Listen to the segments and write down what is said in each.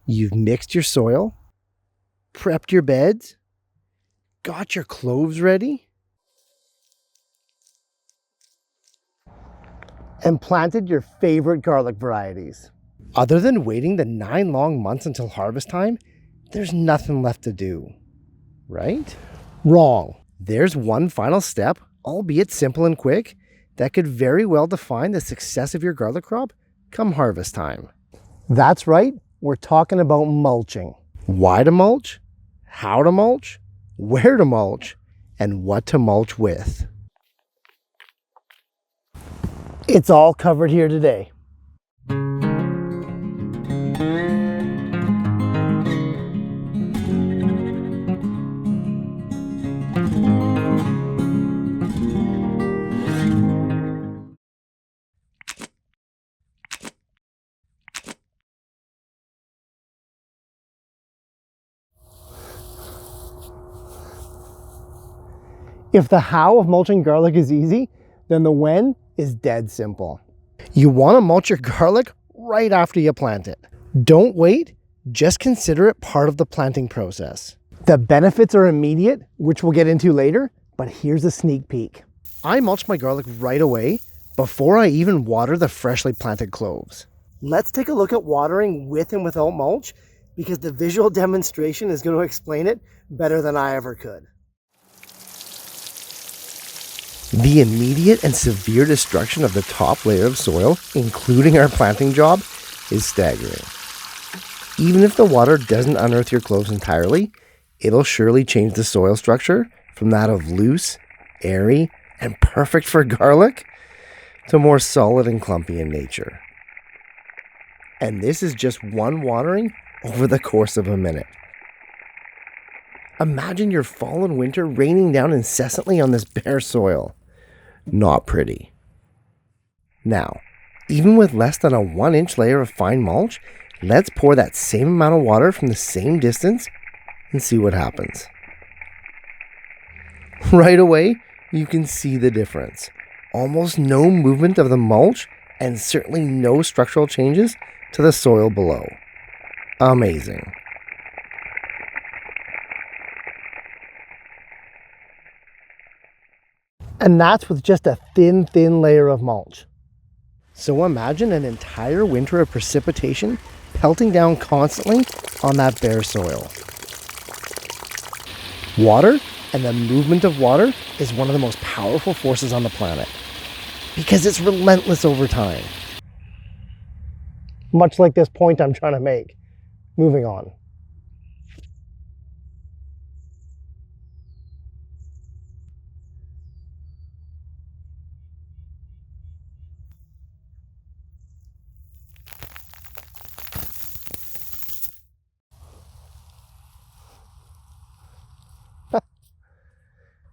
You've mixed your soil, prepped your beds, got your cloves ready, and planted your favorite garlic varieties. Other than waiting the 9 long months until harvest time, there's nothing left to do, right? Wrong. There's one final step, albeit simple and quick, that could very well define the success of your garlic crop come harvest time. That's right, we're talking about mulching. Why to mulch, how to mulch, where to mulch, and what to mulch with. It's all covered here today. If the how of mulching garlic is easy, then the when is dead simple. You want to mulch your garlic right after you plant it. Don't wait, just consider it part of the planting process. The benefits are immediate, which we'll get into later, but here's a sneak peek. I mulch my garlic right away before I even water the freshly planted cloves. Let's take a look at watering with and without mulch, because the visual demonstration is going to explain it better than I ever could. The immediate and severe destruction of the top layer of soil, including our planting job, is staggering. Even if the water doesn't unearth your cloves entirely, it'll surely change the soil structure from that of loose, airy, and perfect for garlic to more solid and clumpy in nature. And this is just one watering over the course of a minute. Imagine your fall and winter raining down incessantly on this bare soil. Not pretty. Now, even with less than a 1-inch layer of fine mulch, let's pour that same amount of water from the same distance and see what happens. Right away, you can see the difference. Almost no movement of the mulch and certainly no structural changes to the soil below. Amazing. And that's with just a thin layer of mulch. So imagine an entire winter of precipitation pelting down constantly on that bare soil. Water and the movement of water is one of the most powerful forces on the planet because it's relentless over time. Much like this point I'm trying to make. Moving on.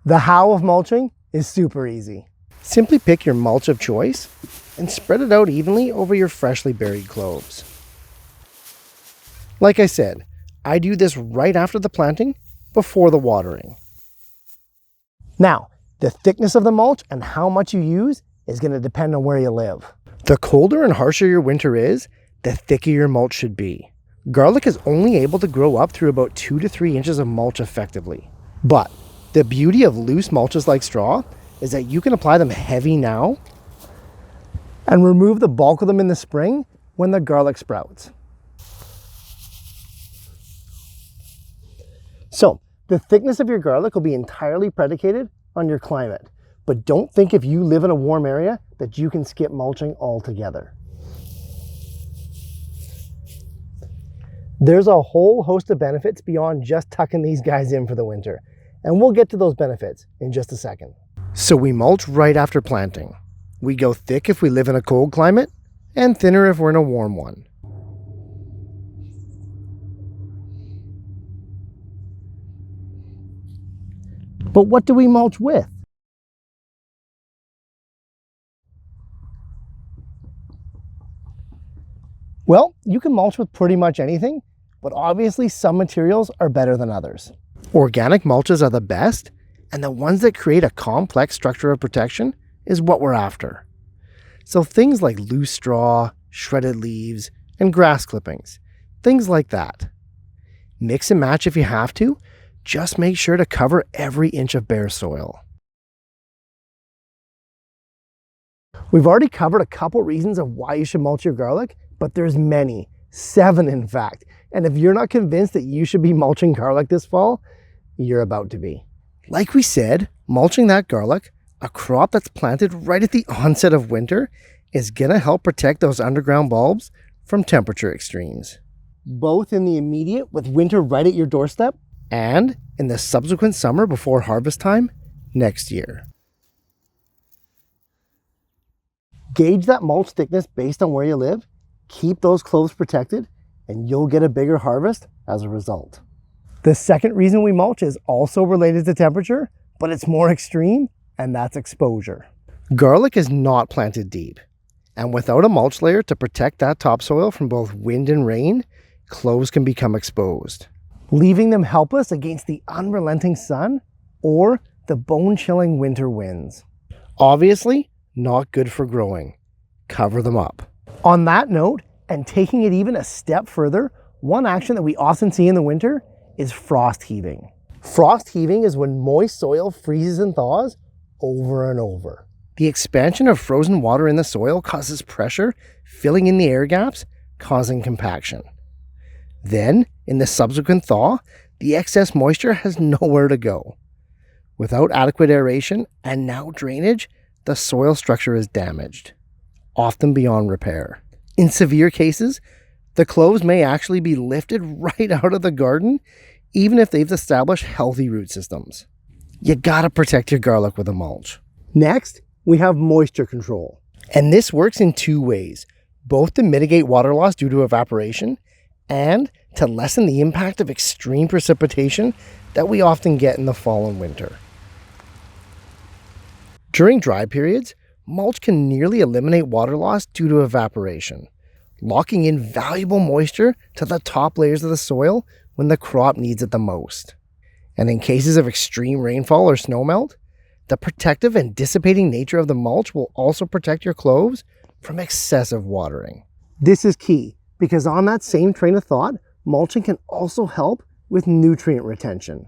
The how of mulching is super easy. Simply pick your mulch of choice and spread it out evenly over your freshly buried cloves. Like I said, I do this right after the planting, before the watering. Now, the thickness of the mulch and how much you use is going to depend on where you live. The colder and harsher your winter is, the thicker your mulch should be. Garlic is only able to grow up through about 2 to 3 inches of mulch effectively. But the beauty of loose mulches like straw is that you can apply them heavy now and remove the bulk of them in the spring when the garlic sprouts. So, the thickness of your garlic will be entirely predicated on your climate. But don't think if you live in a warm area that you can skip mulching altogether. There's a whole host of benefits beyond just tucking these guys in for the winter. And we'll get to those benefits in just a second. So we mulch right after planting. We go thick if we live in a cold climate, and thinner if we're in a warm one. But what do we mulch with? Well, you can mulch with pretty much anything, but obviously some materials are better than others. Organic mulches are the best, and the ones that create a complex structure of protection is what we're after. So things like loose straw, shredded leaves, and grass clippings. things like that. Mix and match if you have to, just make sure to cover every inch of bare soil. We've already covered a couple reasons of why you should mulch your garlic, but there's many, 7 in fact. And if you're not convinced that you should be mulching garlic this fall, you're about to be. Like we said, mulching that garlic, a crop that's planted right at the onset of winter, is gonna help protect those underground bulbs from temperature extremes. Both in the immediate with winter right at your doorstep, and in the subsequent summer before harvest time next year. Gauge that mulch thickness based on where you live, keep those cloves protected, and you'll get a bigger harvest as a result. The second reason we mulch is also related to temperature, but it's more extreme, and that's exposure. Garlic is not planted deep, and without a mulch layer to protect that topsoil from both wind and rain, cloves can become exposed, leaving them helpless against the unrelenting sun or the bone-chilling winter winds. Obviously, not good for growing. Cover them up. On that note, and taking it even a step further, one action that we often see in the winter is frost heaving. Frost heaving is when moist soil freezes and thaws over and over. The expansion of frozen water in the soil causes pressure, filling in the air gaps, causing compaction. Then, in the subsequent thaw, the excess moisture has nowhere to go. Without adequate aeration and now drainage, the soil structure is damaged, often beyond repair. In severe cases, the cloves may actually be lifted right out of the garden, even if they've established healthy root systems. You gotta protect your garlic with a mulch. Next, we have moisture control. And this works in 2 ways, both to mitigate water loss due to evaporation and to lessen the impact of extreme precipitation that we often get in the fall and winter. During dry periods, mulch can nearly eliminate water loss due to evaporation, locking in valuable moisture to the top layers of the soil when the crop needs it the most. And in cases of extreme rainfall or snowmelt, the protective and dissipating nature of the mulch will also protect your cloves from excessive watering. This is key because on that same train of thought, mulching can also help with nutrient retention.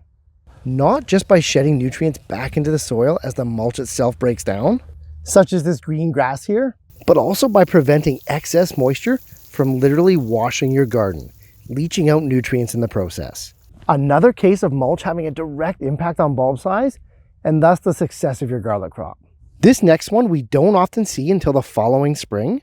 Not just by shedding nutrients back into the soil as the mulch itself breaks down, such as this green grass here, but also by preventing excess moisture from literally washing your garden, leaching out nutrients in the process. Another case of mulch having a direct impact on bulb size, and thus the success of your garlic crop. This next one we don't often see until the following spring,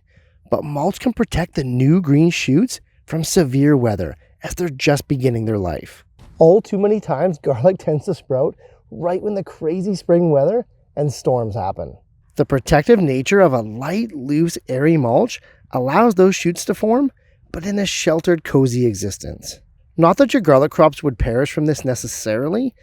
but mulch can protect the new green shoots from severe weather as they're just beginning their life. All too many times, garlic tends to sprout right when the crazy spring weather and storms happen. The protective nature of a light, loose, airy mulch allows those shoots to form, but in a sheltered, cozy existence. Not that your garlic crops would perish from this necessarily,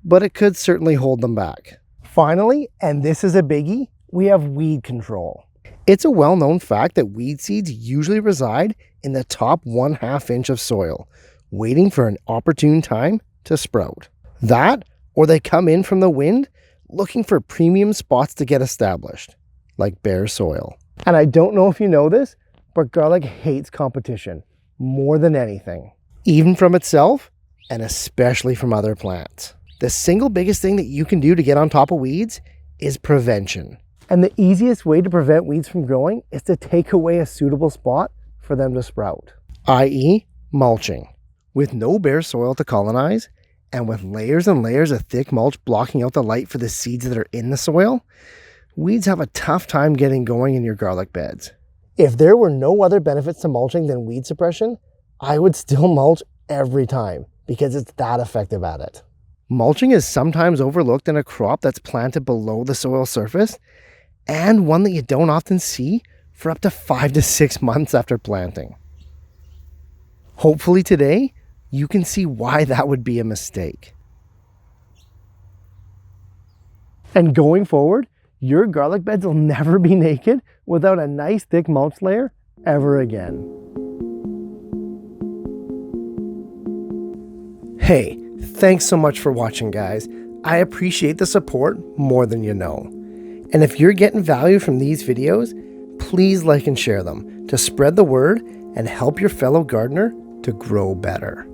but it could certainly hold them back. Finally, and this is a biggie, we have weed control. It's a well-known fact that weed seeds usually reside in the top 1/2 inch of soil, waiting for an opportune time to sprout. That, or they come in from the wind, looking for premium spots to get established, like bare soil. And I don't know if you know this, but garlic hates competition more than anything, even from itself and especially from other plants. The single biggest thing that you can do to get on top of weeds is prevention. And the easiest way to prevent weeds from growing is to take away a suitable spot for them to sprout, i.e. mulching. With no bare soil to colonize, and with layers and layers of thick mulch blocking out the light for the seeds that are in the soil, weeds have a tough time getting going in your garlic beds. If there were no other benefits to mulching than weed suppression, I would still mulch every time because it's that effective at it. Mulching is sometimes overlooked in a crop that's planted below the soil surface, and one that you don't often see for up to 5 to 6 months after planting. Hopefully today, you can see why that would be a mistake. And going forward, your garlic beds will never be naked without a nice thick mulch layer ever again. Hey, thanks so much for watching, guys. I appreciate the support more than you know. And if you're getting value from these videos, please like and share them to spread the word and help your fellow gardener to grow better.